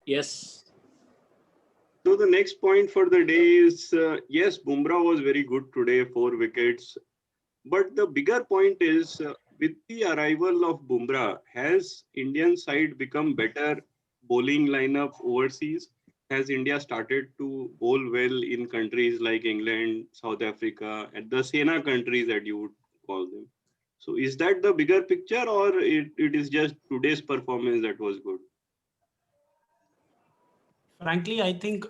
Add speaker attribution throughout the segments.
Speaker 1: Yes.
Speaker 2: So the next point for the day is yes, Bumrah was very good today, 4 wickets. But the bigger point is with the arrival of Bumrah, has Indian side become better bowling lineup overseas? Has India started to bowl well in countries like England, South Africa, and the Sena countries that you would call them? So is that the bigger picture, or it is just today's performance that was good?
Speaker 3: Frankly, I think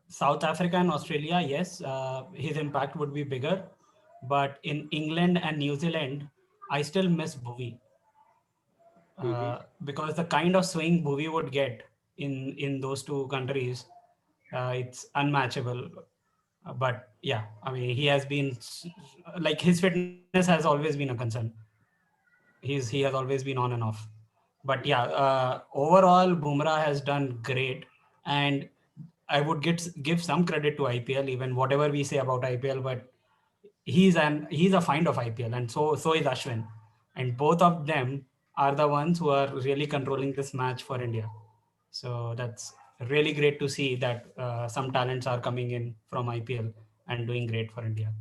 Speaker 3: South Africa and Australia, yes, his impact would be bigger. But in England and New Zealand, I still miss Bhuvi.
Speaker 2: Mhm.
Speaker 3: Because the kind of swing Bhuvi would get in those two countries, it's unmatchable. But yeah, I mean, he has been like his fitness has always been a concern. He has always been on and off. But yeah, overall, Bumrah has done great, and I would give some credit to IPL, even whatever we say about IPL, but he's a find of IPL, and so is Ashwin, and both of them are the ones who are really controlling this match for India. So that's really great to see that some talents are coming in from IPL and doing great for India.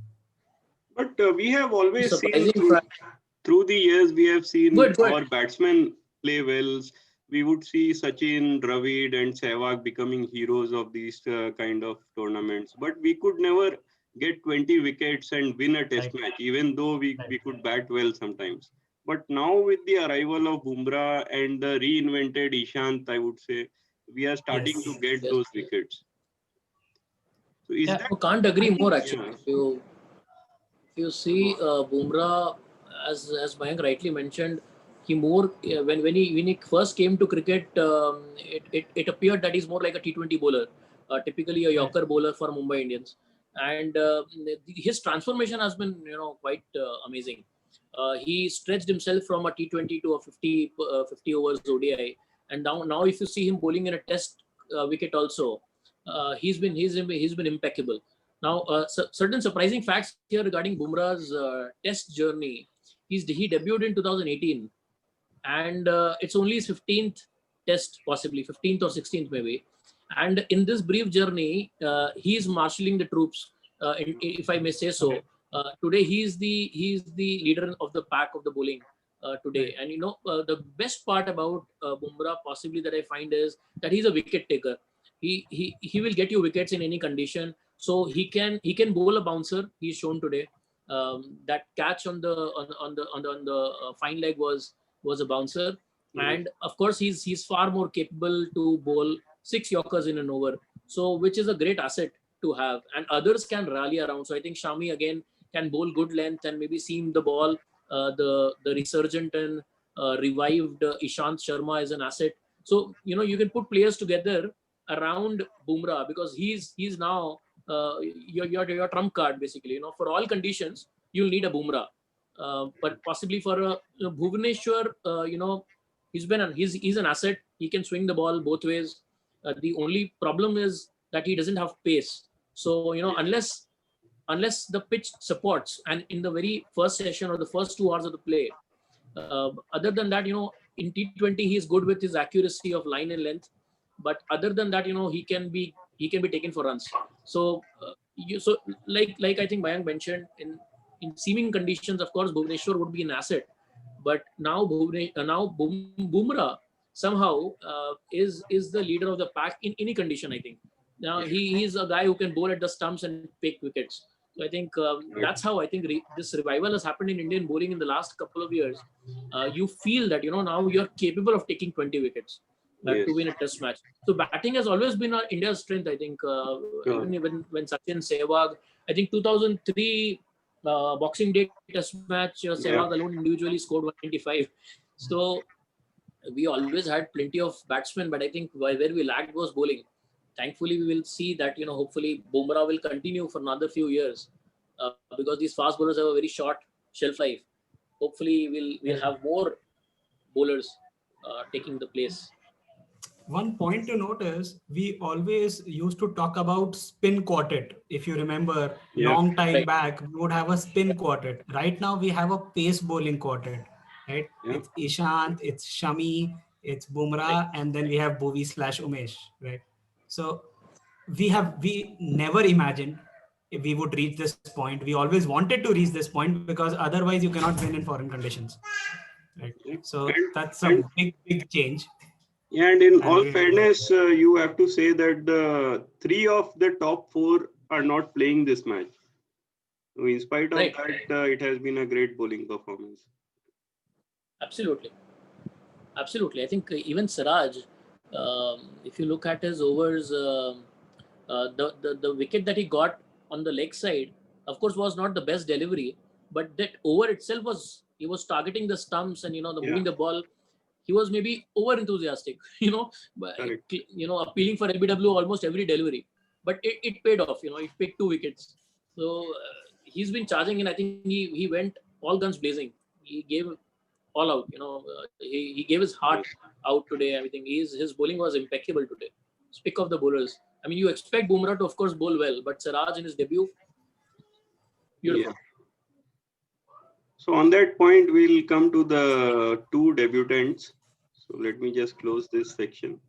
Speaker 2: But we have always seen
Speaker 1: Surprising fact.
Speaker 2: through the years, we have seen
Speaker 1: Good, good.
Speaker 2: our batsmen play well. We would see Sachin, Dravid, and Sehwag becoming heroes of these kind of tournaments. But we could never get 20 wickets and win a test
Speaker 3: Right,
Speaker 2: match, even though we
Speaker 3: right.
Speaker 2: could bat well sometimes. But now, with the arrival of Bumrah and the reinvented Ishant, I would say, we are starting to
Speaker 3: Yes.
Speaker 2: get
Speaker 1: Yes.
Speaker 2: those wickets. So, is
Speaker 3: Yeah,
Speaker 2: that,
Speaker 1: You can't
Speaker 3: I
Speaker 1: agree
Speaker 3: think
Speaker 1: more actually.
Speaker 2: yeah,
Speaker 1: If you see Bumrah, as Mayank rightly mentioned, he more when he first came to cricket, it appeared that he's more like a T20 bowler, typically a
Speaker 3: right.
Speaker 1: Yorker bowler for Mumbai Indians, and his transformation has been quite amazing. He stretched himself from a T20 to a 50 overs ODI, and now if you see him bowling in a Test wicket also, he's been impeccable. Now, certain surprising facts here regarding Bumrah's Test journey. He debuted in 2018, and it's only his 15th Test, possibly 15th or 16th maybe. And in this brief journey, he's marshalling the troops, if I may say so.
Speaker 3: Okay.
Speaker 1: Today, he's the leader of the pack of the bowling today.
Speaker 3: Right.
Speaker 1: And the best part about Bumrah, possibly that I find, is that he's a wicket taker. He will get you wickets in any condition. So he can bowl a bouncer. He's shown today. That catch on the fine leg was a bouncer,
Speaker 2: yes.
Speaker 1: and of course he's far more capable to bowl 6 Yorkers in an over. So which is a great asset to have, and others can rally around. So I think Shami again can bowl good length and maybe seam the ball. The resurgent and revived Ishant Sharma is an asset. So you can put players together around Bumrah, because he's now your trump card basically. For all conditions you'll need a Bumrah. But possibly for Bhuvaneshwar, he's an asset. He can swing the ball both ways. The only problem is that he doesn't have pace. So unless the pitch supports, and in the very first session or the first 2 hours of the play, other than that, in T20 he's good with his accuracy of line and length. But other than that, he can be taken for runs. So like I think Mayank mentioned, in seeming conditions, of course Bhuvaneshwar would be an asset. But now Bumrah somehow is the leader of the pack in any condition, I think. Now he's a guy who can bowl at the stumps and pick wickets. So I think
Speaker 2: Right.
Speaker 1: that's how I think this revival has happened in Indian bowling in the last couple of years. You feel that now you're capable of taking 20 wickets
Speaker 2: Yes.
Speaker 1: to win a Test match. So batting has always been India's strength, I think.
Speaker 2: Sure.
Speaker 1: Even when Sachin, Sehwag, I think 2003 Boxing Day Test match, Sehwag
Speaker 2: Yeah.
Speaker 1: alone individually scored 195. So we always had plenty of batsmen, but I think where we lacked was bowling. Thankfully, we will see that hopefully Bumrah will continue for another few years, because these fast bowlers have a very short shelf life. Hopefully, we'll
Speaker 3: Yeah.
Speaker 1: have more bowlers taking the place.
Speaker 3: One point to note is we always used to talk about spin quartet. If you remember,
Speaker 2: Yeah.
Speaker 3: long time
Speaker 1: Right.
Speaker 3: back, we would have a spin quartet. Right now, we have a pace bowling quartet. Right?
Speaker 2: Yeah.
Speaker 3: It's Ishant, it's Shami, It's Bumrah, and then we have Bhuvi / Umesh, right? So we never imagined if we would reach this point. We always wanted to reach this point because otherwise you cannot win in foreign conditions, right? So that's a big change.
Speaker 2: And in
Speaker 3: I'm
Speaker 2: all
Speaker 3: really-
Speaker 2: fairness, you have to say that the 3 of the top 4 are not playing this match. So in spite of
Speaker 1: Right.
Speaker 2: that, it has been a great bowling performance.
Speaker 1: Absolutely. Absolutely. I think even Siraj, if you look at his overs, the wicket that he got on the leg side, of course, was not the best delivery, but that over itself was, he was targeting the stumps and, moving the ball. He was maybe over enthusiastic, but,
Speaker 2: Correct.
Speaker 1: appealing for LBW almost every delivery. But it paid off, it picked 2 wickets. So he's been charging, and I think he went all guns blazing. He gave all out, he gave his heart out today. Everything. His bowling was impeccable today. Pick of the bowlers. I mean, you expect Bumrah to, of course, bowl well, but Siraj in his debut, beautiful.
Speaker 2: Yeah. So on that point, we'll come to the 2 debutants. So let me just close this section.